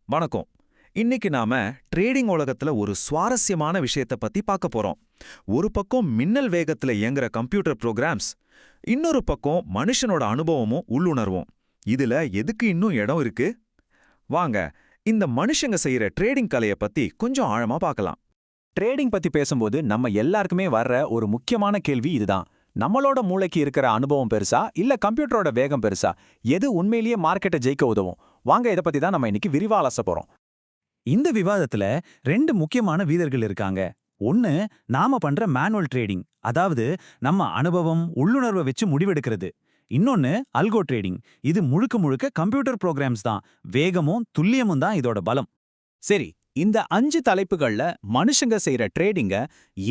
வணக்கம். இன்னைக்கு நாம ட்ரேடிங் உலகத்துல ஒரு சுவாரஸ்யமான விஷயத்த பத்தி பார்க்க போறோம். ஒரு பக்கம் மின்னல் வேகத்துல இயங்குற கம்ப்யூட்டர் ப்ரோக்ராம்ஸ், இன்னொரு பக்கம் மனுஷனோட அனுபவமும் உள்ளுணர்வும். இதுல எதுக்கு இன்னும் இடம் இருக்கு? வாங்க, இந்த மனுஷங்க செய்யற ட்ரேடிங் கலைய பத்தி கொஞ்சம் ஆழமா பார்க்கலாம். ட்ரேடிங் பத்தி பேசும்போது நம்ம எல்லாருக்குமே வர்ற ஒரு முக்கியமான கேள்வி இதுதான். நம்மளோட மூளைக்கு இருக்கிற அனுபவம் பெருசா இல்ல கம்ப்யூட்டரோட வேகம் பெருசா? எது உண்மையிலேயே மார்க்கெட்டை ஜெயிக்க உதவும்? வாங்க, இதை பத்தி தான் நம்ம இன்னைக்கு விரிவா அலச போறோம். இந்த விவாதத்துல ரெண்டு முக்கியமான வீரர்கள் இருக்காங்க. ஒன்னு, நாம பண்ற மேனுவல் ட்ரேடிங், அதாவது நம்ம அனுபவம் உள்ளுணர்வை வச்சு முடிவெடுக்கிறது. இன்னொன்னு அல்கோ ட்ரேடிங். இது முழுக்க முழுக்க கம்ப்யூட்டர் ப்ரோக்ராம்ஸ் தான். வேகமும் துல்லியமும் தான் இதோட பலம். சரி, இந்த 5 தலைப்புகள்ல மனுஷங்க செய்யற ட்ரேடிங்க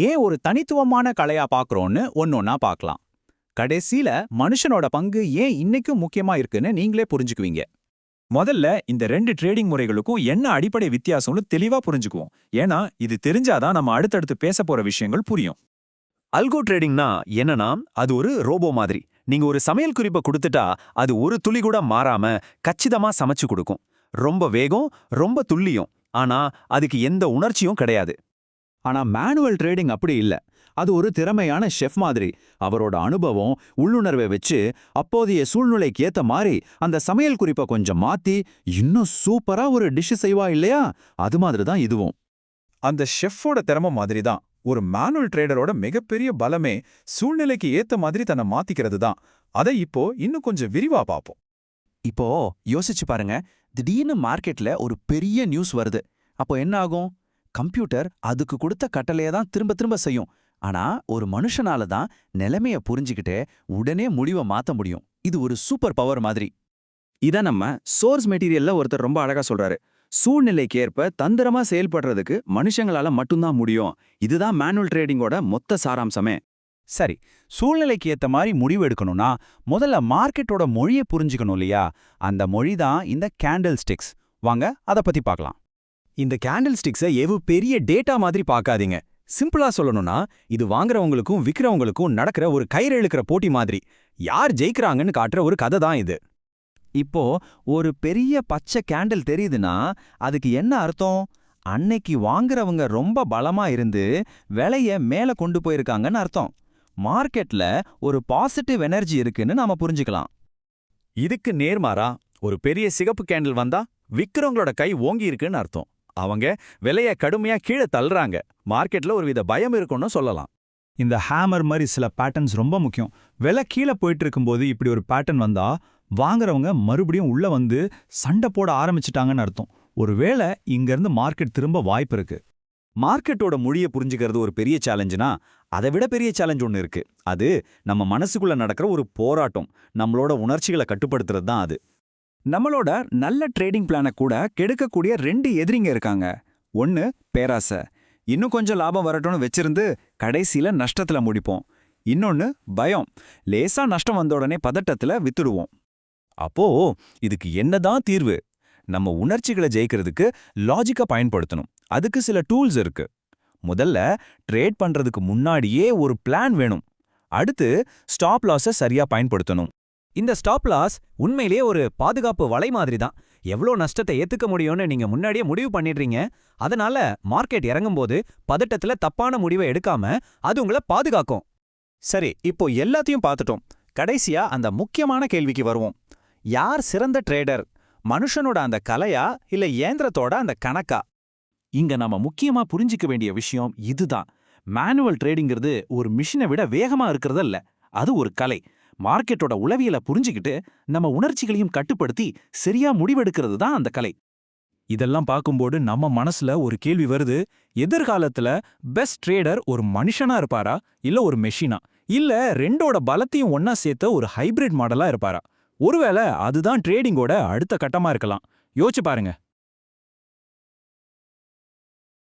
ஏன் ஒரு தனித்துவமான கலையா பாக்குறோம்னு ஒன்னொன்னா பார்க்கலாம். கடைசியில மனுஷனோட பங்கு ஏன் இன்னைக்கும் முக்கியமா இருக்குன்னு நீங்களே புரிஞ்சுக்குவீங்க. முதல்ல இந்த ரெண்டு ட்ரேடிங் முறைகளுக்கும் என்ன அடிப்படை வித்தியாசம்னு தெளிவா புரிஞ்சுக்குவோம். ஏன்னா இது தெரிஞ்சாதான் நம்ம அடுத்தடுத்து பேச போற விஷயங்கள் புரியும். அல்கோ ட்ரேடிங்னா என்னன்னா, அது ஒரு ரோபோ மாதிரி. நீங்க ஒரு சமையல் குறிப்பை கொடுத்துட்டா அது ஒரு துளி கூட மாறாம கச்சிதமா சமைச்சு கொடுக்கும். ரொம்ப வேகம், ரொம்ப துல்லியம். ஆனா அதுக்கு எந்த உணர்ச்சியும் கிடையாது. ஆனா மேனுவல் ட்ரேடிங் அப்படி இல்ல. அது ஒரு திறமையான ஷெஃப் மாதிரி. அவரோட அனுபவம், உள்ளுணர்வை வச்சு அப்போதைய சூழ்நிலைக்கு ஏத்த மாதிரி அந்த சமையல் குறிப்பை கொஞ்சம் மாத்தி இன்னும் சூப்பரா ஒரு டிஷ் செய்வா இல்லையா? அது மாதிரி தான் இதுவும். அந்த ஷெஃபோட திறமை மாதிரி தான் ஒரு மேனுவல் ட்ரேடரோட மிகப்பெரிய பலமே சூழ்நிலைக்கு ஏத்த மாதிரி தன்னை மாத்திக்கிறது தான். அதை இப்போ இன்னும் கொஞ்சம் விரிவா பார்ப்போம். இப்போ யோசிச்சு பாருங்க, திடீர்னு மார்க்கெட்ல ஒரு பெரிய நியூஸ் வருது. அப்போ என்ன ஆகும்? கம்ப்யூட்டர் அதுக்கு கொடுத்த கட்டளையை தான் திரும்ப திரும்ப செய்யும். ஆனா ஒரு மனுஷனால தான் நிலைமைய புரிஞ்சுக்கிட்டே உடனே முடிவை மாத்த முடியும். இது ஒரு சூப்பர் பவர் மாதிரி. இத நம்ம சோர்ஸ் மெட்டீரியல்ல ஒருத்தர் ரொம்ப அழகா சொல்றாரு. சூழ்நிலைக்கு ஏற்ப தந்திரமா செயல்படுறதுக்கு மனுஷங்களால மட்டும்தான் முடியும். இதுதான் மேனுவல் ட்ரேடிங்கோட மொத்த சாராம்சமே. சரி, சூழ்நிலைக்கு ஏத்த மாதிரி முடிவு எடுக்கணும்னா முதல்ல மார்க்கெட்டோட மொழியை புரிஞ்சுக்கணும் இல்லையா? அந்த மொழி தான் இந்த கேண்டில் ஸ்டிக்ஸ். வாங்க அதை பத்தி பார்க்கலாம். இந்த கேண்டில் ஸ்டிக்ஸை பெரிய டேட்டா மாதிரி பார்க்காதீங்க. சிம்பிளா சொல்லணும்னா, இது வாங்குறவங்களுக்கும் விற்கிறவங்களுக்கும் நடக்கிற ஒரு கயிறு இழுக்கிற போட்டி மாதிரி. யார் ஜெயிக்கிறாங்கன்னு காட்டுற ஒரு கதை தான் இது. இப்போ ஒரு பெரிய பச்சை கேண்டில் தெரியுதுன்னா அதுக்கு என்ன அர்த்தம்? அன்னைக்கு வாங்குறவங்க ரொம்ப பலமா இருந்து விலைய மேல கொண்டு போயிருக்காங்கன்னு அர்த்தம். மார்க்கெட்ல ஒரு பாசிட்டிவ் எனர்ஜி இருக்குன்னு நாம புரிஞ்சுக்கலாம். இதுக்கு நேர்மாறா ஒரு பெரிய சிகப்பு கேண்டில் வந்தா விக்கிறவங்களோட கை ஓங்கி இருக்குன்னு அர்த்தம். அவங்க விலைய கடுமையா கீழே தள்ளுறாங்க. மார்க்கெட்ல ஒருவித பயம் இருக்குன்னு சொல்லலாம். இந்த ஹேமர் மாதிரி சில பேட்டர்ன்ஸ் ரொம்ப முக்கியம். விலை கீழே போயிட்டு இருக்கும்போது இப்படி ஒரு பேட்டர்ன் வந்தா வாங்குறவங்க மறுபடியும் உள்ள வந்து சண்டை போட ஆரம்பிச்சிட்டாங்கன்னு அர்த்தம். ஒருவேளை இங்கிருந்து மார்க்கெட் திரும்ப வாய்ப்பு இருக்கு. மார்க்கெட்டோட மொழியை புரிஞ்சுக்கிறது ஒரு பெரிய சேலஞ்சுனா, அதை விட பெரிய சேலஞ்ச் ஒன்று இருக்கு. அது நம்ம மனசுக்குள்ள நடக்கிற ஒரு போராட்டம். நம்மளோட உணர்ச்சிகளை கட்டுப்படுத்துறது தான் அது. நம்மளோட நல்ல ட்ரேடிங் பிளானை கூட கெடுக்கக்கூடிய 2 எதிரிங்க இருக்காங்க. ஒன்னு பேராசை. இன்னும் கொஞ்சம் லாபம் வரட்டும்னு வச்சிருந்து கடைசியில நஷ்டத்துல முடிப்போம். இன்னொன்னு பயம். லேசா நஷ்டம் வந்த உடனே பதட்டத்துல வித்துடுவோம். அப்போ இதுக்கு என்னதான் தீர்வு? நம்ம உணர்ச்சிகளை ஜெயிக்கிறதுக்கு லாஜிக்கா பயன்படுத்தணும். அதுக்கு சில டூல்ஸ் இருக்கு. முதல்ல ட்ரேட் பண்றதுக்கு முன்னாடியே ஒரு பிளான் வேணும். அடுத்து ஸ்டாப் லாஸை சரியா பயன்படுத்தணும். இந்த ஸ்டாப் லாஸ் உண்மையிலேயே ஒரு பாதுகாப்பு வலை மாதிரி தான். எவ்வளோ நஷ்டத்தை ஏத்துக்க முடியும்னு நீங்க முன்னாடியே முடிவு பண்ணிடுறீங்க. அதனால மார்க்கெட் இறங்கும்போது பதட்டத்துல தப்பான முடிவை எடுக்காம அது உங்களை பாதுகாக்கும். சரி, இப்போ எல்லாத்தையும் பார்த்துட்டோம். கடைசியா அந்த முக்கியமான கேள்விக்கு வருவோம். யார் சிறந்த ட்ரேடர்? மனுஷனோட அந்த கலையா இல்ல இயந்திரத்தோட அந்த கணக்கா? இங்க நாம முக்கியமா புரிஞ்சிக்க வேண்டிய விஷயம் இதுதான். மேனுவல் ட்ரேடிங்கிறது ஒரு மிஷினை விட வேகமா இருக்கிறதல்ல. அது ஒரு கலை. மார்க்கெட்டோட உளவியலை புரிஞ்சுக்கிட்டு நம்ம உணர்ச்சிகளையும் கட்டுப்படுத்தி சரியா முடிவெடுக்கிறது தான் அந்த கலை. இதெல்லாம் பார்க்கும்போது நம்ம மனசுல ஒரு கேள்வி வருது. எதிர்காலத்துல பெஸ்ட் ட்ரேடர் ஒரு மனுஷனா இருப்பாரா இல்ல ஒரு மெஷினா? இல்ல ரெண்டோட பலத்தையும் ஒன்னா சேர்த்த ஒரு ஹைபிரிட் மாடலா இருப்பாரா? ஒருவேளை அதுதான் ட்ரேடிங்கோட அடுத்த கட்டமா இருக்கலாம். யோசிச்சு பாருங்க.